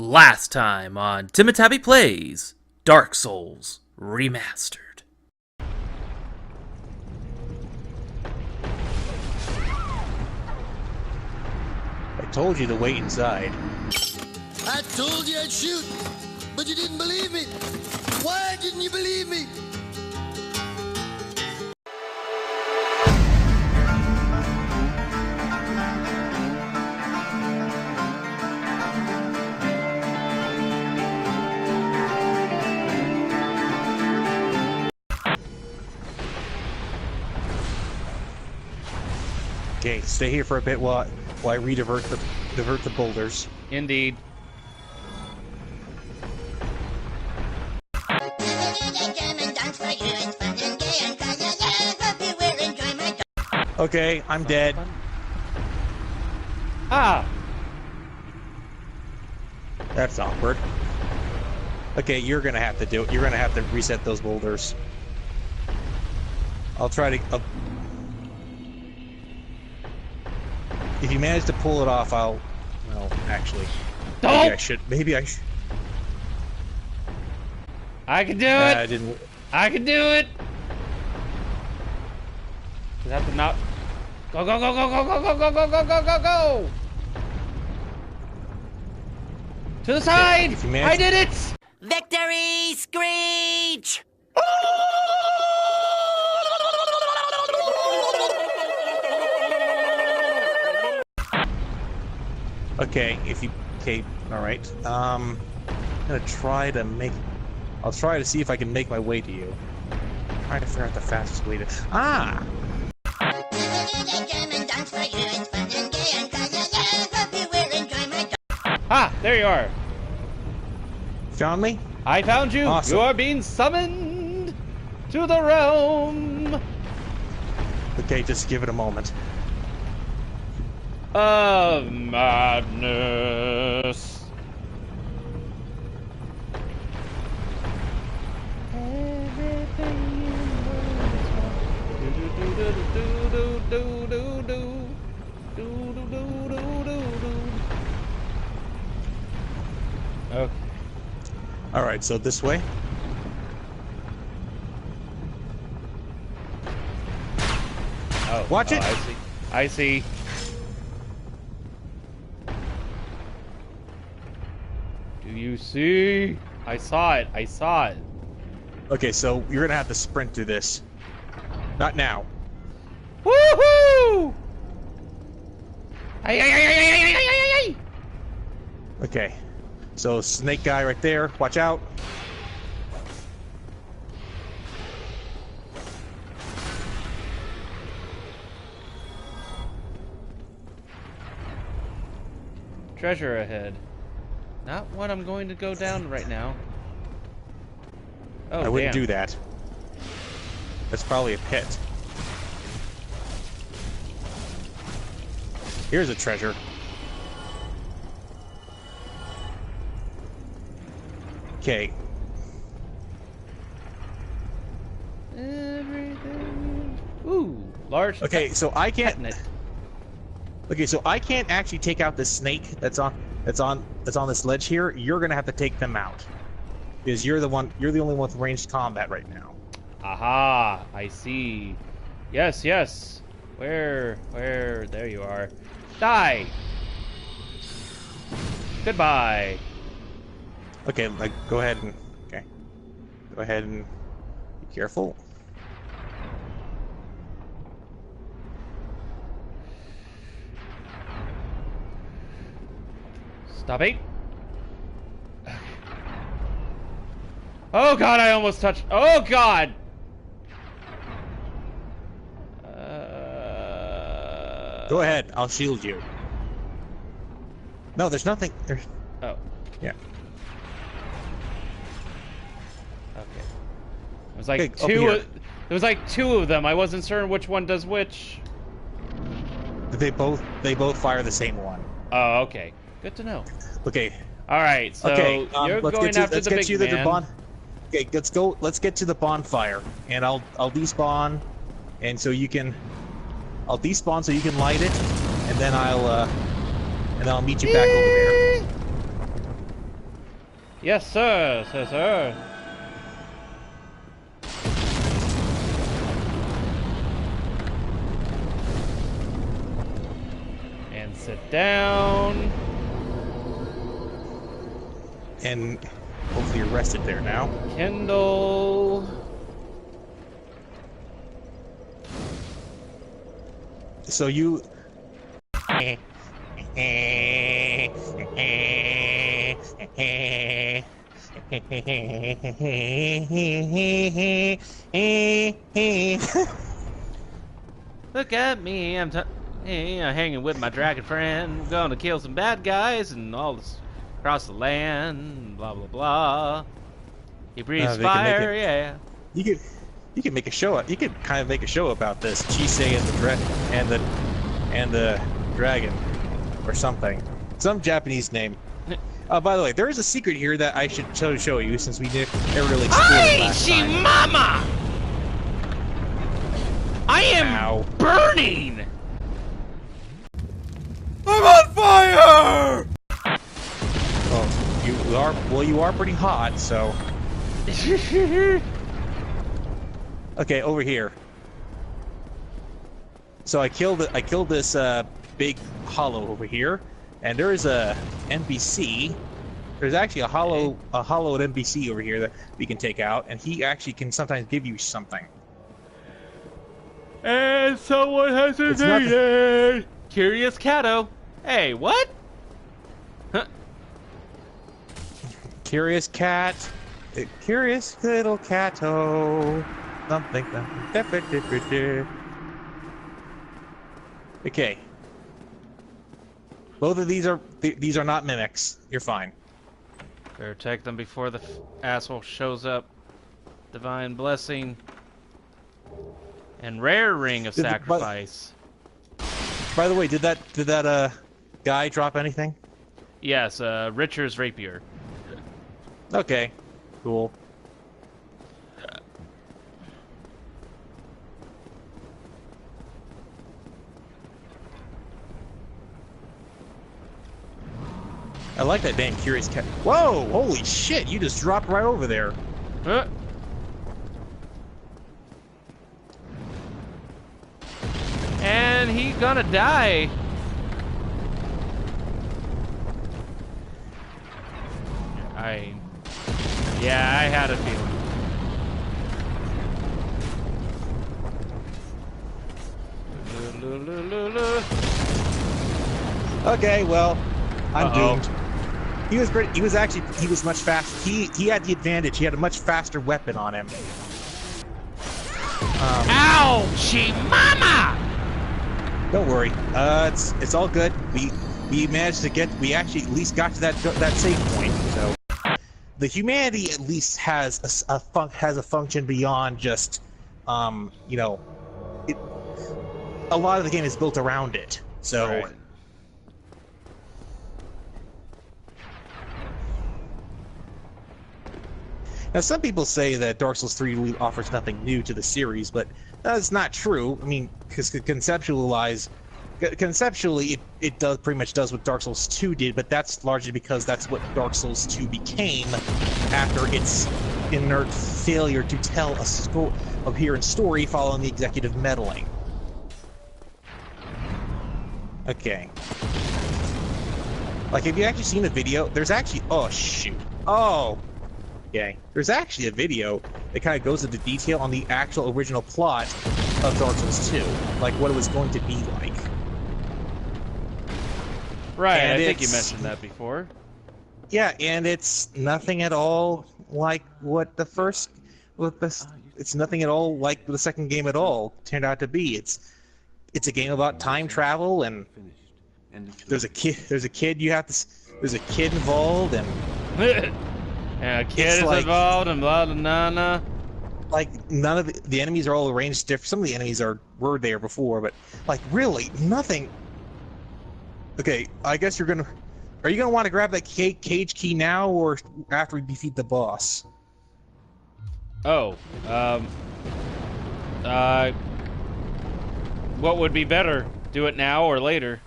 Last time on TimidTabby Plays Dark Souls Remastered. I told you to wait inside. I told you I'd shoot, but you didn't believe me. Why didn't you believe me? Okay, stay here for a bit while I divert the boulders. Indeed. Okay, I'm dead. Ah! That's awkward. Okay, you're gonna have to do it. You're gonna have to reset those boulders. I'll try to. If you manage to pull it off, I'll. Well, actually, maybe I should. Maybe I should. I can do it. I didn't. I can do it. Does that have to not? Go go go go go go go go go go go go go! To the side! If you manage I did it! Victory screech! Okay, if you. Okay, all right. I'm gonna try to make. I'll try to see if I can make my way to you. I'm trying to figure out the fastest way to. Ah! Ah, there you are. Found me? I found you. Awesome. You are being summoned to the realm Okay, just give it a moment. of madness. Okay. Alright, so this way. Oh, Watch it. I see. I see. Do you see? I saw it. I saw it. Okay, so you're gonna have to sprint through this. Not now. Woohoo! Ay, ay, ay, ay, ay, ay, ay, ay, ay. Okay. So snake guy right there. Watch out. Treasure ahead. Not what I'm going to go down right now. Oh, I wouldn't damn. do that. That's probably a pit. Here's a treasure. Okay. Everything. Ooh, large. Okay, so I can't. Tetanus. Okay, so I can't actually take out the snake that's on this ledge here. You're gonna have to take them out because you're the only one with ranged combat right now. Aha! I see. Yes, yes. Where? There you are. Die. Goodbye. Okay, like go ahead and be careful. Stop it. Oh God! I almost touched. Oh God! Go ahead, I'll shield you. No, there's nothing. There's Oh. yeah. Okay. It was like Okay, over two. here. There was like two of them. I wasn't certain which one does which. They both fire the same one. Oh, okay. Good to know. Okay. All right. So Okay. you're Let's going get to after the big the man. bon. Okay, let's go. Let's get to the bonfire, and I'll despawn, and so you can. I'll despawn so you can light it, and then I'll meet you back over there. Yes, sir. Sir, sir. And sit down. And hopefully you're rested there now. Kindle. So you... Look at me. I'm hanging with my dragon friend. Going to kill some bad guys and all this across the land. Blah blah blah. He breathes fire. Yeah. You could make a show. You could kind of make a show about this. Chisei and the dragon, or something. Some Japanese name. By the way, there is a secret here that I should show you since we never really explored it last time. Mama! I am burning! I'm on fire! Oh, you are pretty hot, so. Okay, over here. So I killed this big hollow over here, and there is a NPC. There's actually a hollowed NPC over here that we can take out, and he actually can sometimes give you something. And someone has invaded! Curious Cato. Hey, what? Huh. Curious cat. Curious little Cato. Something. Okay. Both of these are not mimics. You're fine. Better take them before the asshole shows up. Divine blessing. And rare ring of sacrifice. By the way, did that guy drop anything? Yes, Richard's rapier. Okay. Cool. I like that damn curious cat. Whoa! Holy shit! You just dropped right over there. And he's gonna die. Yeah, I had a feeling. Okay, well, I'm doomed. He was much faster. He had the advantage. He had a much faster weapon on him. Ouchie mama! Don't worry. It's all good. We managed to get. We actually at least got to that save point. So the humanity at least has a function beyond just you know, a lot of the game is built around it. So. Right. Now, some people say that Dark Souls 3 really offers nothing new to the series, but that's not true. I mean, because conceptually, it does pretty much does what Dark Souls 2 did, but that's largely because that's what Dark Souls 2 became after its inert failure to tell a coherent story following the executive meddling. Okay. Like, have you actually seen the video? There's actually... Oh, shoot. Oh! Okay. There's actually a video that kind of goes into detail on the actual original plot of Dark Souls 2. Like, what it was going to be like. Right, And I think you mentioned that before. Yeah, and it's nothing at all like what the first... It's nothing at all like the second game at all turned out to be. It's a game about time travel, and there's a kid involved, and and a kid is like, involved, and blah blah blah. Like, none of the enemies are all arranged different. Some of the enemies were there before, but like really nothing. Okay, I guess are you gonna want to grab that cage key now or after we defeat the boss? Oh, what would be better? Do it now or later?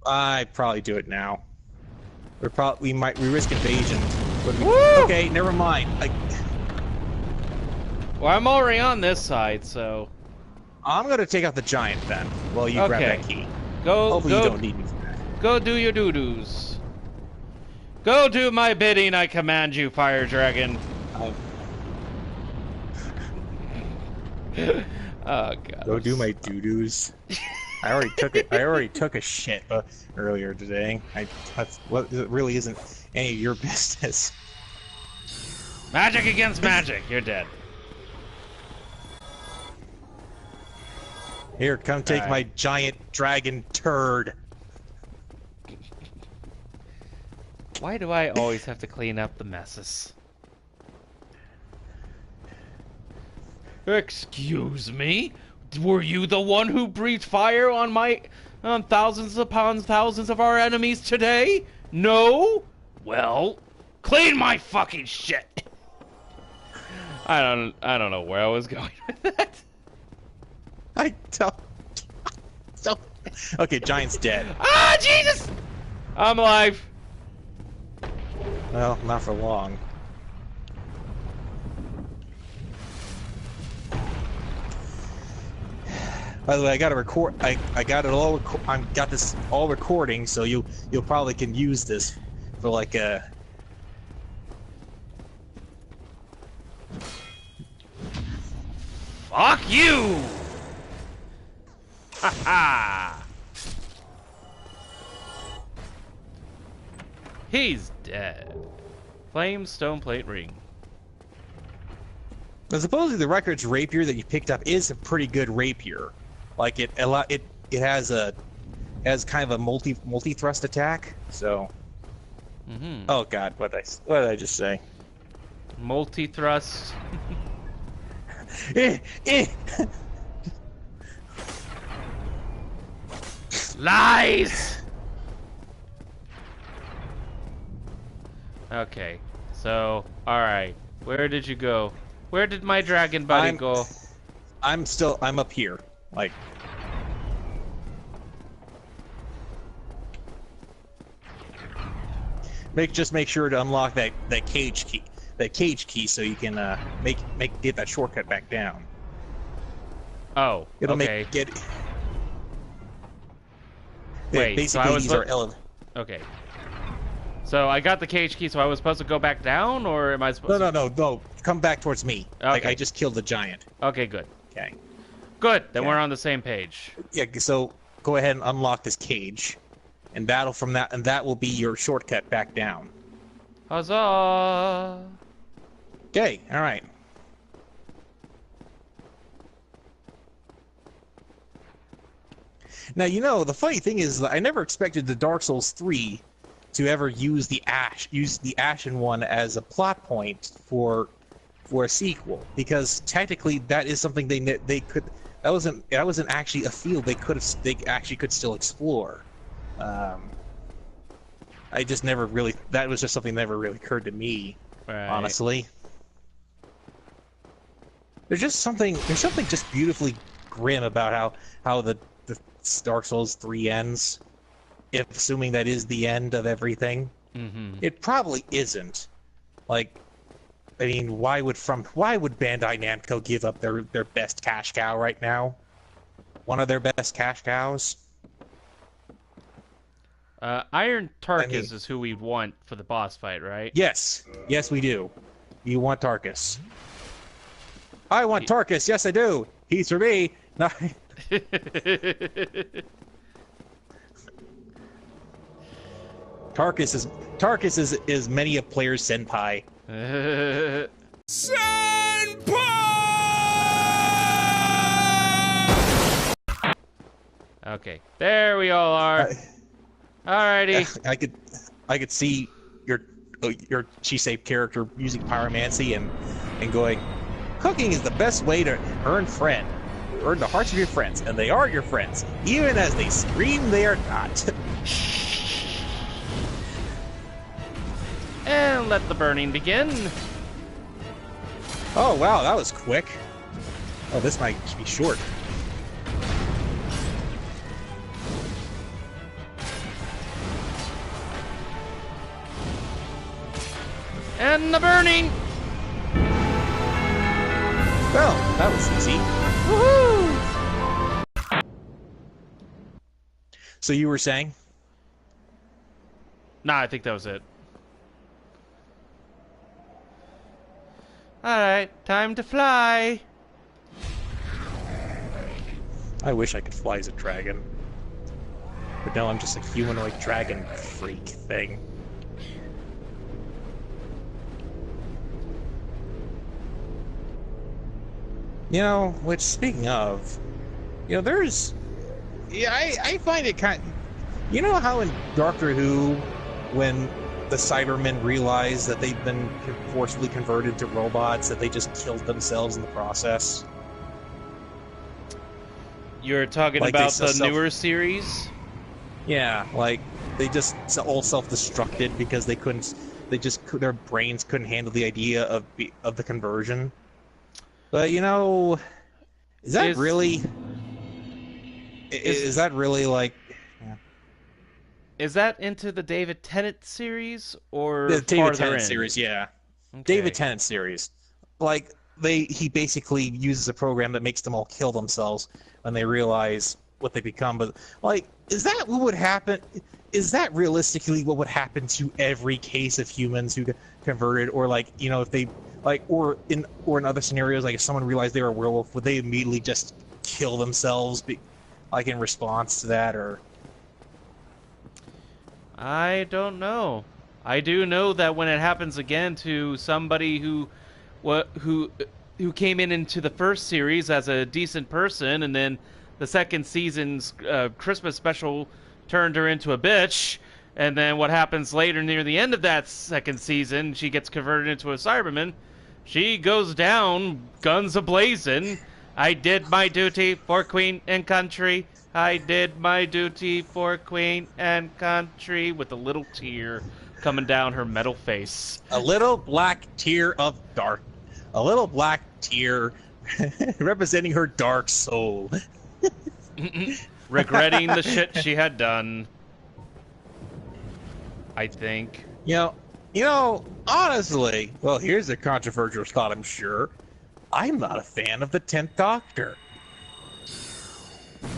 I'd probably do it now. We risk invasion. Okay, never mind. Well, I'm already on this side, so I'm gonna take out the giant then. Well, you grab Okay. that key. go. Hopefully go. you don't need me for that. Go do your doo-doos. Go do my bidding, I command you, fire dragon. Oh god. Go do my doo-doos. I already took a shit earlier today. It really isn't any of your business. Magic against magic. You're dead. Here, come take Alright. my giant dragon turd. Why do I always have to clean up the messes? Excuse me? Were you the one who breathed fire on thousands upon thousands of our enemies today? No? Well, clean my fucking shit. I don't know where I was going with that. I don't. Okay, giant's dead. Ah, Jesus! I'm alive. Well, not for long. By the way, I got to record. I got it all. Got this all recording, so you'll probably can use this for like a. Fuck you! Ha ha! He's dead. Flame stone plate ring. But supposedly the record's rapier that you picked up is a pretty good rapier. Like it has kind of a multi thrust attack. So. Mm-hmm. Oh God, what did I just say? Multi thrust. Lies! Okay, so, alright. Where did you go? Where did my dragon buddy go? I'm up here. Like. Just make sure to unlock that cage key. That cage key so you can get that shortcut back down. Oh, It'll okay. Wait, basically so I was these are Okay. So I got the cage key, so I was supposed to go back down, or am I supposed to? No. Come back towards me. Like Okay. I just killed the giant. Okay, good. Okay. Good, then Okay. we're on the same page. Yeah. So go ahead and unlock this cage, and that will be your shortcut back down. Huzzah! Okay. All right. Now, the funny thing is that I never expected the Dark Souls 3 to ever use the Ashen One as a plot point for a sequel, because technically that is something they could that wasn't actually a field they actually could still explore. I just never really that was just something that never really occurred to me, Right. honestly. There's something just beautifully grim about how the Dark Souls 3 ends, if assuming that is the end of everything. Mm-hmm. It probably isn't. Like, I mean, why would Bandai Namco give up their best cash cow right now? One of their best cash cows? Iron Tarkus mean- is who we want for the boss fight, right? Yes, we do. You want Tarkus? I want Tarkus. Yes, I do. He's for me. No. Tarkus is many a player's senpai. Okay, there we all are. Alrighty. I could see your Chisei character using pyromancy and going, cooking is the best way to earn the hearts of your friends, and they are your friends, even as they scream they are not. And let the burning begin. Oh wow, that was quick. Oh, this might be short. And the burning! Well, that was easy. Woohoo! So you were saying? Nah, I think that was it. Alright, time to fly! I wish I could fly as a dragon. But no, I'm just a humanoid dragon freak thing. You know, which, speaking of, you know, there's... Yeah, I find it kind... You know how in Doctor Who, when the Cybermen realize that they've been forcibly converted to robots, that they just killed themselves in the process? You're talking Like about they the self- newer series? Yeah, like, they just all self-destructed because they couldn't... Their brains couldn't handle the idea of the conversion. But, you know... Is that really... Is that really, like... Is that into the David Tennant series or The David farther Tennant in? series, yeah. Okay. David Tennant series. Like, he basically uses a program that makes them all kill themselves when they realize what they become. But, like, is that what would happen? Is that realistically what would happen to every case of humans who get converted? Or, like, you know, if they, like, or in other scenarios, like, if someone realized they were a werewolf, would they immediately just kill themselves, like, in response to that, or... I don't know. I do know that when it happens again to somebody who came into the first series as a decent person, and then the second season's Christmas special turned her into a bitch, and then what happens later near the end of that second season, she gets converted into a Cyberman. She goes down, guns a-blazing. I did my duty for Queen and country. I did my duty for Queen and country, with a little tear coming down her metal face. A little black tear of dark. A little black tear representing her dark soul. Regretting the shit she had done. I think. You know, honestly, well, here's a controversial thought, I'm sure. I'm not a fan of the 10th Doctor.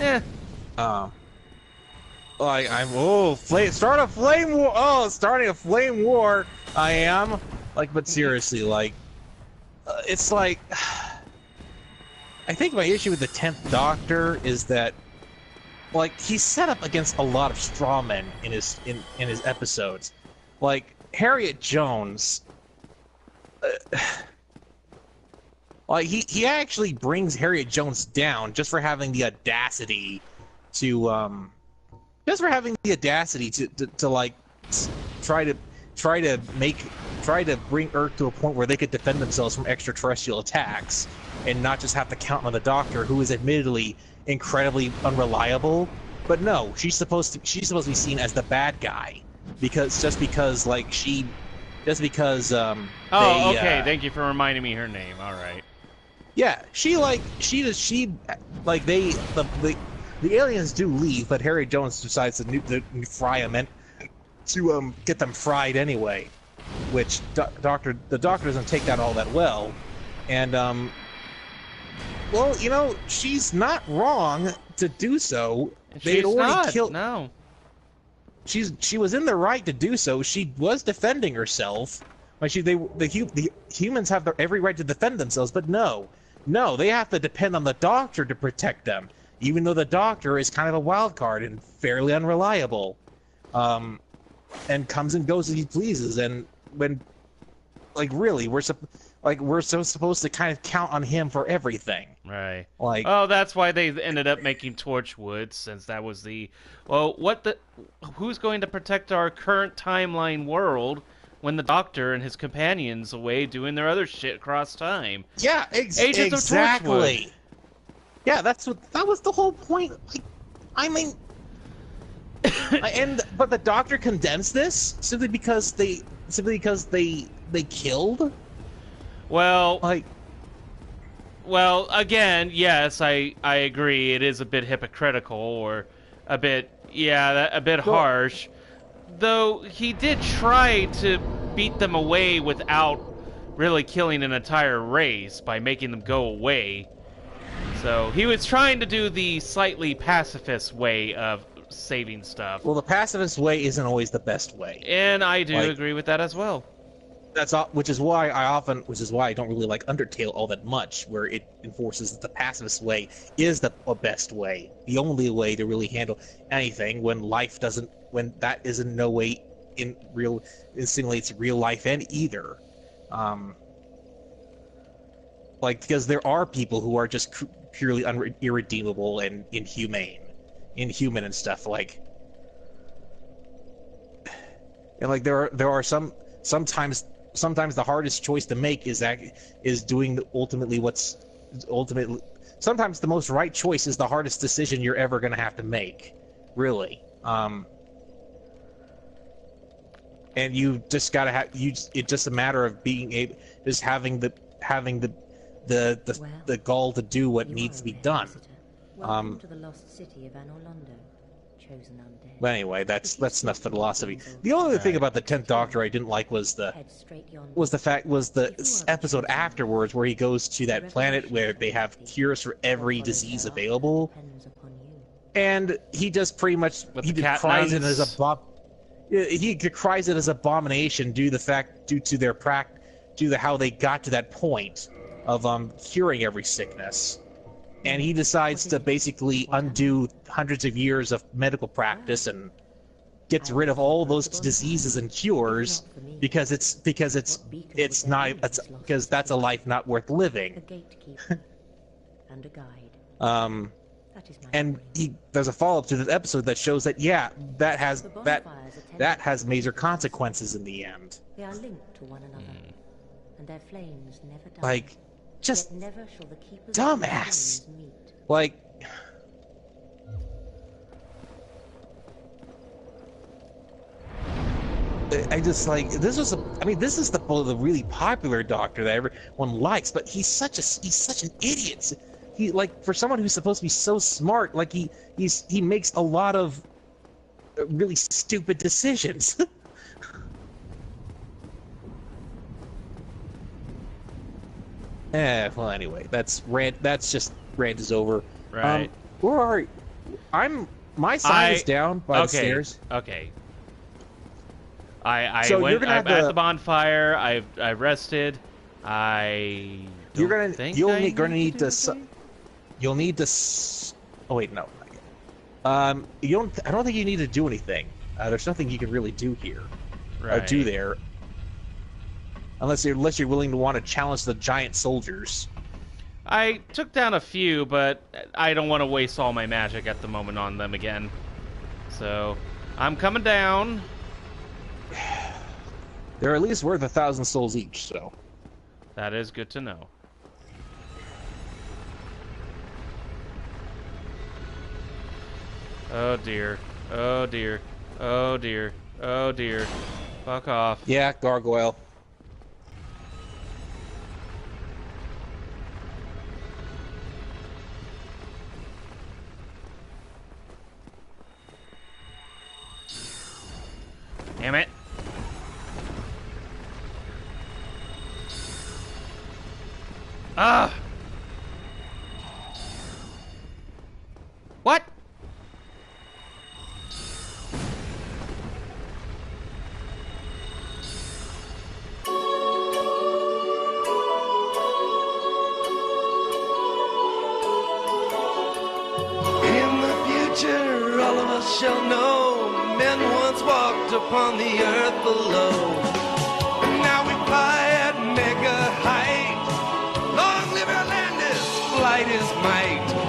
Eh. Like, starting a flame war. I am. Like, but seriously, like, it's like, I think my issue with the 10th Doctor is that, like, he's set up against a lot of straw men in his episodes. Like, Harriet Jones, like, he actually brings Harriet Jones down just for having the audacity to like try to bring Earth to a point where they could defend themselves from extraterrestrial attacks, and not just have to count on the Doctor, who is admittedly incredibly unreliable. But no, she's supposed to be seen as the bad guy because okay. Thank you for reminding me her name. All right. Yeah, the aliens do leave, but Harry Jones decides to fry them to get them fried anyway, which the Doctor doesn't take that all that well, and well, you know, she's not wrong to do so. They'd already killed. No. She was in the right to do so. She was defending herself. Like the humans have every right to defend themselves, but no, they have to depend on the Doctor to protect them. Even though the Doctor is kind of a wild card and fairly unreliable, and comes and goes as he pleases, and when, like, really, we're so supposed to kind of count on him for everything. Right. Like, oh, that's why they ended up making Torchwood, since that was the, who's going to protect our current timeline world when the Doctor and his companions away doing their other shit across time? Yeah, Agents exactly. Of Torchwood. Yeah, that was the whole point. Like, I mean, but the Doctor condemns this simply because they killed. Well, like, again, yes, I agree. It is a bit hypocritical, or a bit harsh. Though he did try to beat them away without really killing an entire race by making them go away. So he was trying to do the slightly pacifist way of saving stuff. Well, the pacifist way isn't always the best way. And I do Like- agree with that as well. That's all, which is why I don't really like Undertale all that much, where it enforces that the pacifist way is the best way, the only way to really handle anything when that is in no way insinuates real life end either. Like, because there are people who are just purely irredeemable and inhuman and stuff, like, and like there are sometimes the hardest choice to make is doing sometimes the most right choice is the hardest decision you're ever going to have to make, really. And you just gotta have it's just a matter of being able, just having the gall to do what needs to be done. Welcome to the lost city of Anorlando, chosen undead. But anyway, that's enough philosophy. The only other thing about the 10th Doctor I didn't like was the episode afterwards where he goes to that planet where they have cures for every disease available, and he just pretty much decries it as an abomination due to how they got to that point of curing every sickness. And he decides to basically undo hundreds of years of medical practice and gets rid of all those diseases and cures because that's a life not worth living. And there's a follow-up to this episode that shows that that has major consequences in the end. They are linked to one another, and their flames never die. Like, just Yet never shall the keepers dumbass. of the flames meet. Like, I just like this is the really popular Doctor that everyone likes, but he's such an idiot. He, like, for someone who's supposed to be so smart, like he makes a lot of really stupid decisions. Well, anyway, that's just rant is over. Right. Where are you? My sign is down by the stairs. Okay. I So went. you're gonna I'm have at to- the bonfire. I rested. You're gonna need to. You'll need to. Oh wait, no. I don't think you need to do anything. There's nothing you can really do here. Right. Do there. Unless you're willing to want to challenge the giant soldiers. I took down a few, but I don't want to waste all my magic at the moment on them again. So, I'm coming down. They're at least worth 1,000 souls each, so. That is good to know. Oh dear. Oh dear. Oh dear. Oh dear. Fuck off. Yeah, gargoyle. Damn it. Ah! What? In the future, all of us shall know men once walked upon the earth below. But now we fly at mega height. Long live Atlantis, flight is might.